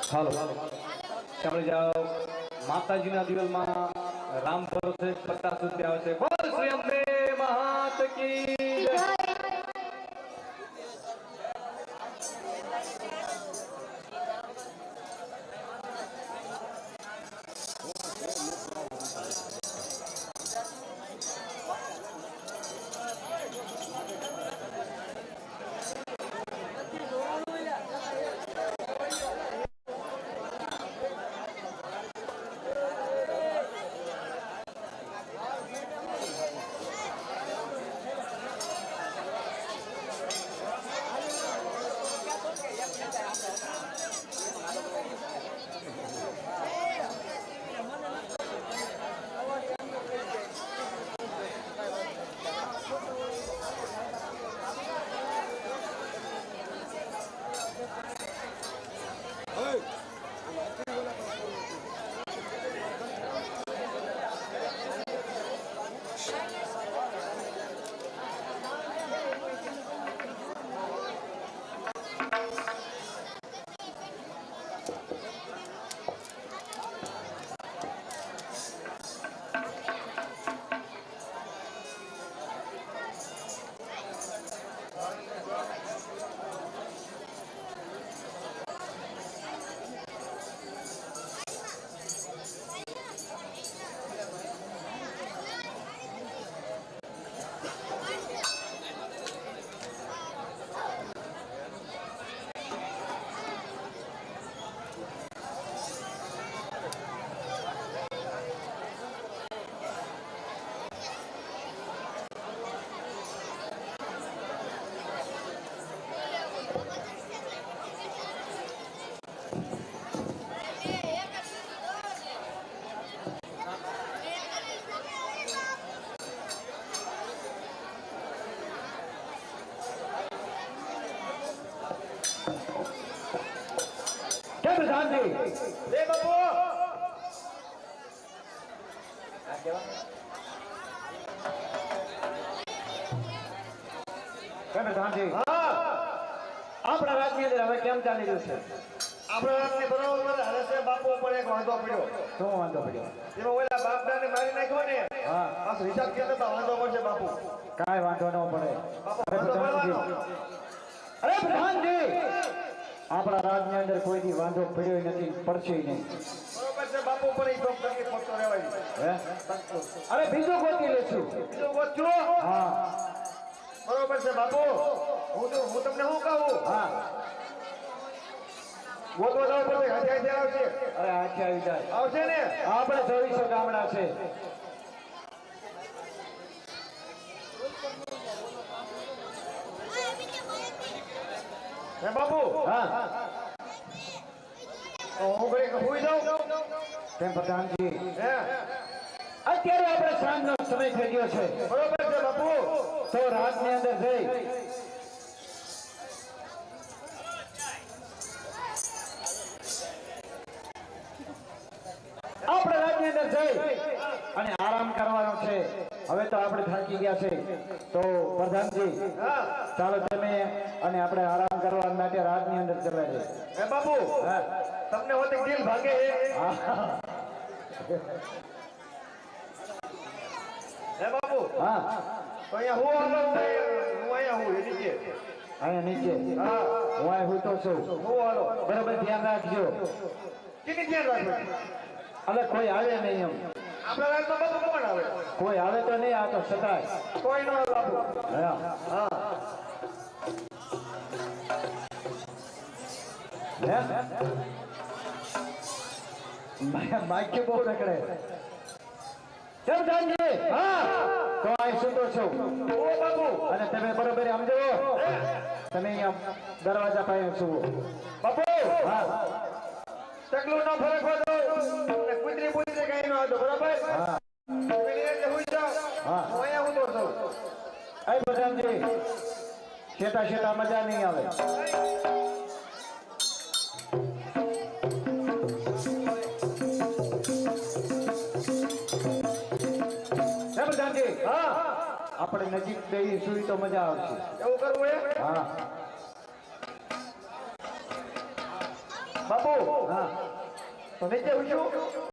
હાલો આપણે જાઓ માતાજીના દિવાલમાં રામ ભરોસે 50 રૂપિયા આવશે બોલ શ્રી અંબે માત કી જય प्रधान जी ले बापू प्रधान जी આપણા રાજની અંદર હવે કેમ ચાલી રહ્યું છે આપણા રાજને બરોબર હવે છે બાપુ પર એક વાંધો પડ્યો શું વાંધો પડ્યો એમાં ઓલા બાપડાને મારી નાખ્યો ને હા આ હિસાબ કે તો વાંધો પડશે બાપુ કાઈ વાંધો ન પડે અરે પ્રધાનજી આપણા રાજની અંદર કોઈ દી વાંધો પડ્યો નથી પડશે નહીં બરોબર છે બાપુ પર ઈ તો નક્કી ફોટો રહેવાય હે અરે બીજો ગોતી લેશું બીજો ગોતજો હા બરોબર છે બાપુ હું તમને શું કહું હા ગોતવા જાવ પડે હાથે હાથે આવશે અરે હાથે આવી જાય આવશે ને આપણે 2400 ગામડા છે હે બાપુ હા હું ઘરે હોઈ જાઉં કેમ પ્રધાનજી હે અત્યારે આપણે સાંજનો સમય થઈ ગયો છે બરોબર છે બાપુ તો રાતની અંદર જઈ આપણે રાતની અંદર જઈ અને આરામ કરવાનો છે હવે તો આપણે થાકી ગયા છે તો પ્રધાનજી ચાલો તમે અને આપણે આરામ કરવા માટે રાતની અંદર ચલાય છે હે બાપુ તમને હોતે દિલ ભાગે હે બાપુ હા તો અહીંયા હું અહીંયા હું નીચે અહીંયા નીચે હા હું અહીં હું તો છું હું હાલો બરાબર ધ્યાન રાખજો કેની ધ્યાન રાખજો અલે કોઈ આવે નહીં એમ આપણા રાજમાં બાપુ કોણ આવે કોઈ આવે તો નહીં આ તો સદાય કોઈ ન આવે બાપુ હા હા માઈક બહુ રખડે કેમ જાણીએ હા તો આ સુતો છું ઓ બાપુ અને તમે બરોબર સમજો તમે અહીંયા દરવાજા પાસે છો બાપુ હા તકલું ન ફરક હોય તમને કુતરી કઈ ન હતો બરાબર હા પેલી રીતે હોઈ જાવ હા હું અહીંયા ઉતો છું એ પ્રધાનજી શેતા શેતા મજા નહીં આવે હા આપણે નજીક બેહી સુઈ તો મજા આવશે એવું કરવું હે હા બાપુ હા તમે કેવું છો